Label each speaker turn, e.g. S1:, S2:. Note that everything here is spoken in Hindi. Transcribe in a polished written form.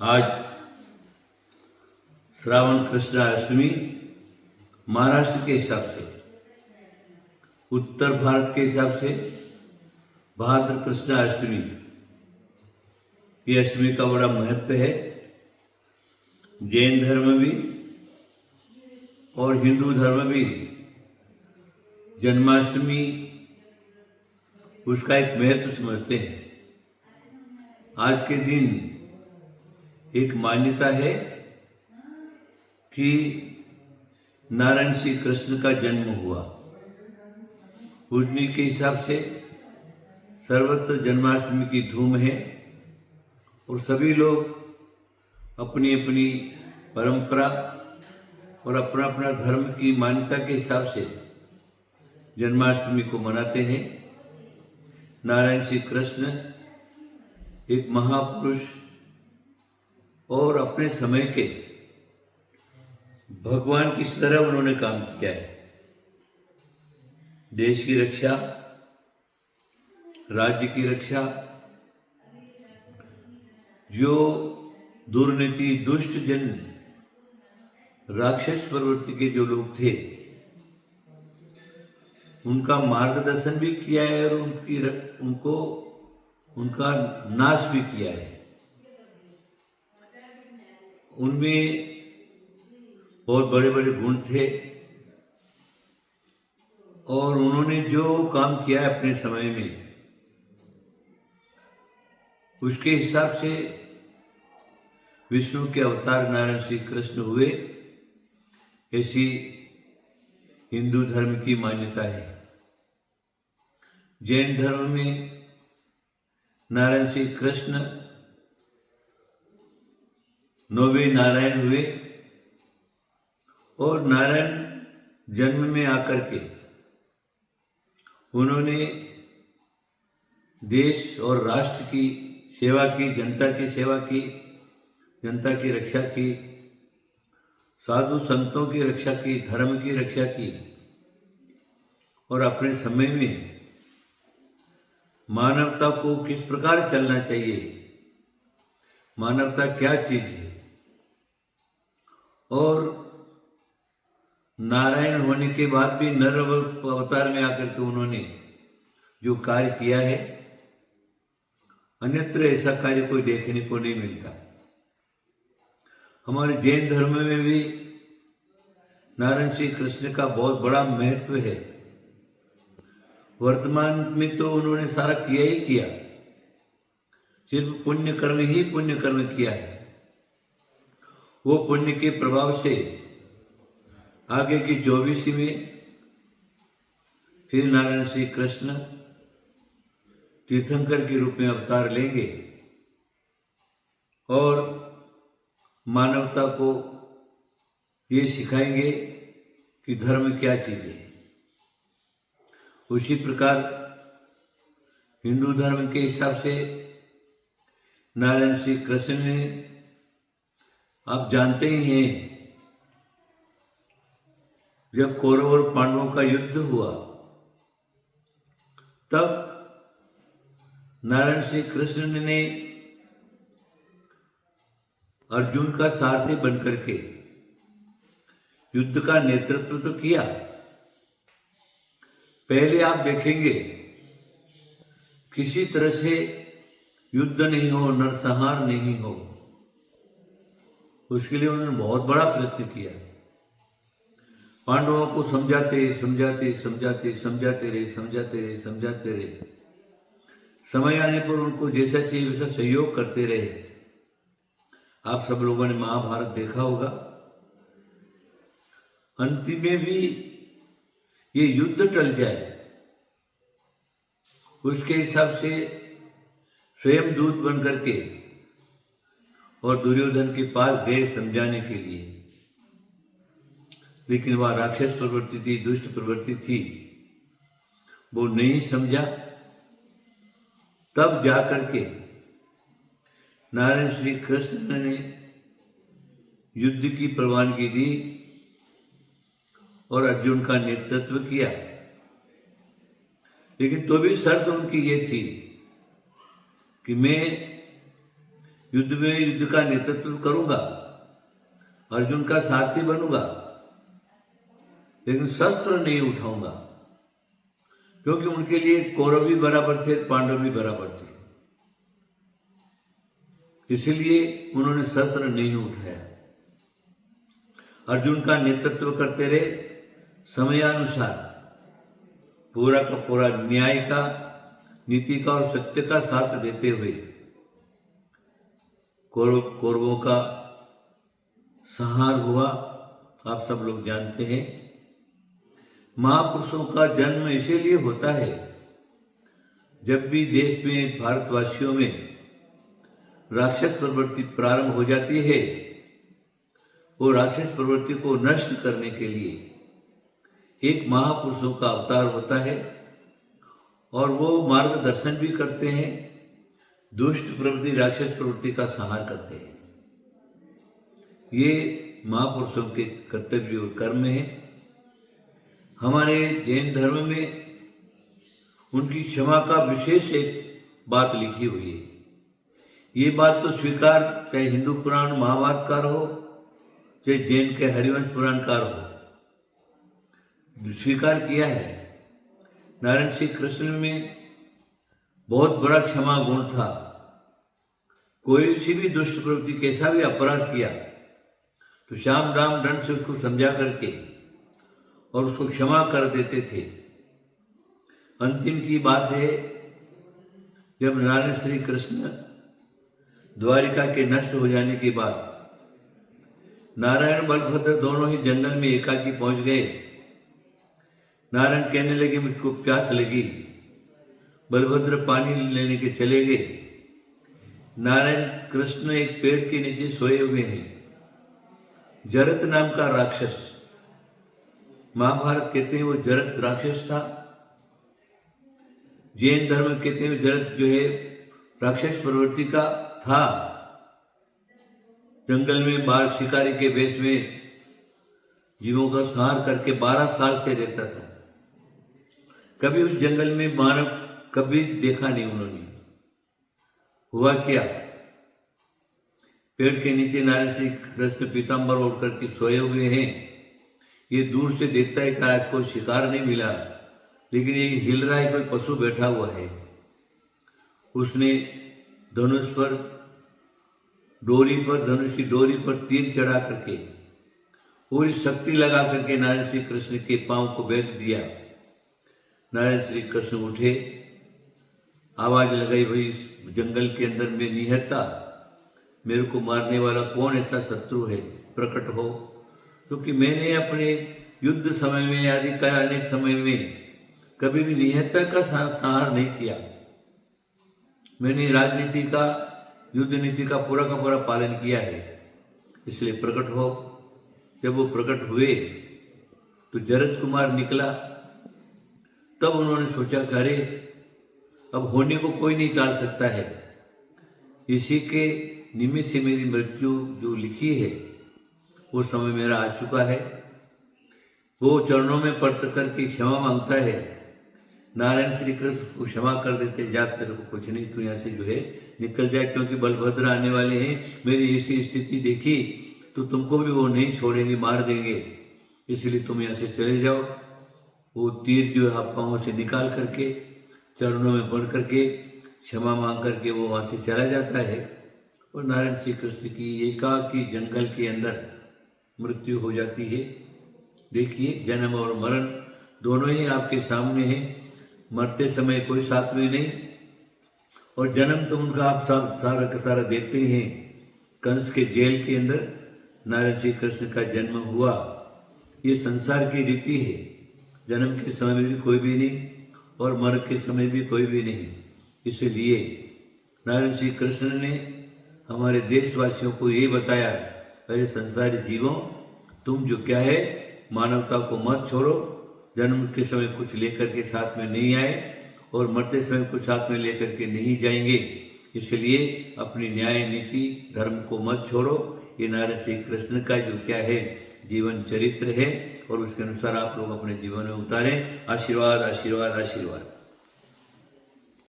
S1: आज श्रावण कृष्णाष्टमी महाराष्ट्र के हिसाब से, उत्तर भारत के हिसाब से भाद्र कृष्णाष्टमी, ये अष्टमी का बड़ा महत्व है। जैन धर्म भी और हिंदू धर्म भी जन्माष्टमी उसका एक महत्व समझते हैं। आज के दिन एक मान्यता है कि नारायण श्री कृष्ण का जन्म हुआ। पूजनी के हिसाब से सर्वत्र जन्माष्टमी की धूम है और सभी लोग अपनी अपनी परंपरा और अपना अपना धर्म की मान्यता के हिसाब से जन्माष्टमी को मनाते हैं। नारायण श्री कृष्ण एक महापुरुष और अपने समय के भगवान की तरह उन्होंने काम किया है। देश की रक्षा, राज्य की रक्षा, जो दुर्नीति दुष्ट जन राक्षस प्रवृत्ति के जो लोग थे उनका मार्गदर्शन भी किया है और उनका नाश भी किया है। उनमें बहुत बड़े बड़े गुण थे और उन्होंने जो काम किया है अपने समय में, उसके हिसाब से विष्णु के अवतार नारायण श्री कृष्ण हुए, ऐसी हिंदू धर्म की मान्यता है। जैन धर्म में नारायण श्री कृष्ण नौवे नारायण हुए और नारायण जन्म में आकर के उन्होंने देश और राष्ट्र की सेवा की, जनता की सेवा की, जनता की रक्षा की, साधु संतों की रक्षा की, धर्म की रक्षा की और अपने समय में मानवता को किस प्रकार चलना चाहिए, मानवता क्या चीज है, और नारायण होने के बाद भी नर अवतार में आकर के उन्होंने जो कार्य किया है, अन्यत्र ऐसा कार्य कोई देखने को नहीं मिलता। हमारे जैन धर्म में भी नारायण श्री कृष्ण का बहुत बड़ा महत्व है। वर्तमान में तो उन्होंने सारा किया ही किया, सिर्फ पुण्य कर्म ही पुण्य कर्म किया है। वो पुण्य के प्रभाव से आगे की 24वीं में फिर नारायण श्री कृष्ण तीर्थंकर के रूप में अवतार लेंगे और मानवता को ये सिखाएंगे कि धर्म क्या चीज है। उसी प्रकार हिंदू धर्म के हिसाब से नारायण श्री कृष्ण ने, आप जानते ही हैं, जब कौरव और पांडवों का युद्ध हुआ तब नारायण श्री कृष्ण ने अर्जुन का सारथी बनकर के युद्ध का नेतृत्व तो किया। पहले आप देखेंगे किसी तरह से युद्ध नहीं हो, नरसंहार नहीं हो, उसके लिए उन्होंने बहुत बड़ा प्रयत्न किया। पांडवों को समझाते रहे। समय आने पर उनको जैसा चाहिए वैसा सहयोग करते रहे। आप सब लोगों ने महाभारत देखा होगा। अंतिम में भी ये युद्ध टल जाए, उसके हिसाब से स्वयं दूत बन करके और दुर्योधन के पास गए समझाने के लिए, लेकिन वह राक्षस प्रवृत्ति थी, दुष्ट प्रवृत्ति थी, वो नहीं समझा। तब जाकर के नारायण श्री कृष्ण ने युद्ध की प्रवानगी दी और अर्जुन का नेतृत्व किया। लेकिन तो भी शर्त उनकी ये थी कि मैं युद्ध में युद्ध का नेतृत्व करूंगा, अर्जुन का सारथी बनूंगा, लेकिन शस्त्र नहीं उठाऊंगा, क्योंकि उनके लिए कौरव भी बराबर थे, पांडव भी बराबर थे। इसलिए उन्होंने शस्त्र नहीं उठाया। अर्जुन का नेतृत्व करते रहे, समयानुसार पूरा का पूरा न्याय का, नीति का और सत्य का साथ देते हुए कौरवों का संहार हुआ। आप सब लोग जानते हैं। महापुरुषों का जन्म इसीलिए होता है, जब भी देश में भारतवासियों में राक्षस प्रवृत्ति प्रारंभ हो जाती है, वो राक्षस प्रवृत्ति को नष्ट करने के लिए एक महापुरुषों का अवतार होता है और वो मार्गदर्शन भी करते हैं, दुष्ट प्रवृत्ति राक्षस प्रवृत्ति का संहार करते हैं। ये महापुरुषों के कर्तव्य और कर्म है। हमारे जैन धर्म में उनकी क्षमा का विशेष एक बात लिखी हुई है। ये बात तो स्वीकार, चाहे हिंदू पुराण महाभारतकार हो, चाहे जैन के हरिवंश पुराणकार हो, स्वीकार किया है। नारायण श्री कृष्ण में बहुत बड़ा क्षमा गुण था। कोई सी भी दुष्ट प्रवृत्ति, कैसा भी अपराध किया तो श्याम राम दंड से उसको समझा करके और उसको क्षमा कर देते थे। अंतिम की बात है, जब नारायण श्री कृष्ण द्वारिका के नष्ट हो जाने के बाद नारायण बलभद्र दोनों ही जंगल में एकाकी पहुंच गए। नारायण कहने लगे मुझको प्यास लगी, बलभद्र पानी लेने के चले गए। नारायण कृष्ण एक पेड़ के नीचे सोए हुए हैं। जरत नाम का राक्षस, महाभारत कहते हैं वो जरत राक्षस था। जैन धर्म कहते हैं जरत जो है राक्षस प्रवृत्ति का था। जंगल में बाल शिकारी के वेश में जीवों का संहार करके 12 साल से रहता था। कभी उस जंगल में मानव कभी देखा नहीं उन्होंने। हुआ क्या, पेड़ के नीचे नारायण श्री कृष्ण पीताम्बर ओढ़ करके सोए हुए हैं। ये दूर से देखता है कि आज कोई शिकार नहीं मिला, लेकिन ये हिल रहा है, कोई पशु बैठा हुआ है। उसने धनुष पर धनुष की डोरी पर तीर चढ़ा करके पूरी शक्ति लगा करके नारायण श्री कृष्ण के पांव को बेध दिया। नारायण श्री कृष्ण उठे, आवाज लगाई, भाई इस जंगल के अंदर में निहत्ता, मेरे को मारने वाला कौन ऐसा शत्रु है, प्रकट हो। क्योंकि मैंने अपने युद्ध समय में आदि का अनेक समय में कभी भी निहत्ता का संहार नहीं किया। मैंने राजनीति का, युद्ध नीति का पूरा पालन किया है, इसलिए प्रकट हो। जब वो प्रकट हुए तो जरत कुमार निकला। तब उन्होंने सोचा कि अरे अब होने को कोई नहीं टाल सकता है, इसी के निमित्त से मेरी मृत्यु जो लिखी है वो समय मेरा आ चुका है। वो चरणों में पड़त करके क्षमा मांगता है। नारायण श्री कृष्ण को क्षमा कर देते, जा तेरे को कुछ नहीं, तू यहाँ से जो है निकल जाए, क्योंकि बलभद्र आने वाले हैं। मेरी ऐसी स्थिति देखी तो तुमको भी वो नहीं छोड़ेंगे, मार देंगे, इसलिए तुम यहाँ से चले जाओ। वो तीर जो है हाथ पाँव से निकाल करके चरणों में पड़ करके क्षमा मांग करके वो वहाँ से चला जाता है। और नारायण श्री कृष्ण की एकाकी जंगल के अंदर मृत्यु हो जाती है। देखिए, जन्म और मरण दोनों ही आपके सामने हैं। मरते समय कोई साथ में नहीं, और जन्म तो उनका आप सारा का सारा देखते ही हैं। कंस के जेल के अंदर नारायण श्री कृष्ण का जन्म हुआ। ये संसार की रीति है, जन्म के समय में भी कोई भी नहीं और मरण के समय भी कोई भी नहीं। इसलिए नारायण श्री कृष्ण ने हमारे देशवासियों को ये बताया, अरे संसारी जीवों, तुम जो क्या है मानवता को मत छोड़ो। जन्म के समय कुछ लेकर के साथ में नहीं आए और मरते समय कुछ साथ में लेकर के नहीं जाएंगे, इसलिए अपनी न्याय नीति धर्म को मत छोड़ो। ये नारायण श्री कृष्ण का जो क्या है जीवन चरित्र है, और उसके अनुसार आप लोग अपने जीवन में उतारें। आशीर्वाद आशीर्वाद आशीर्वाद।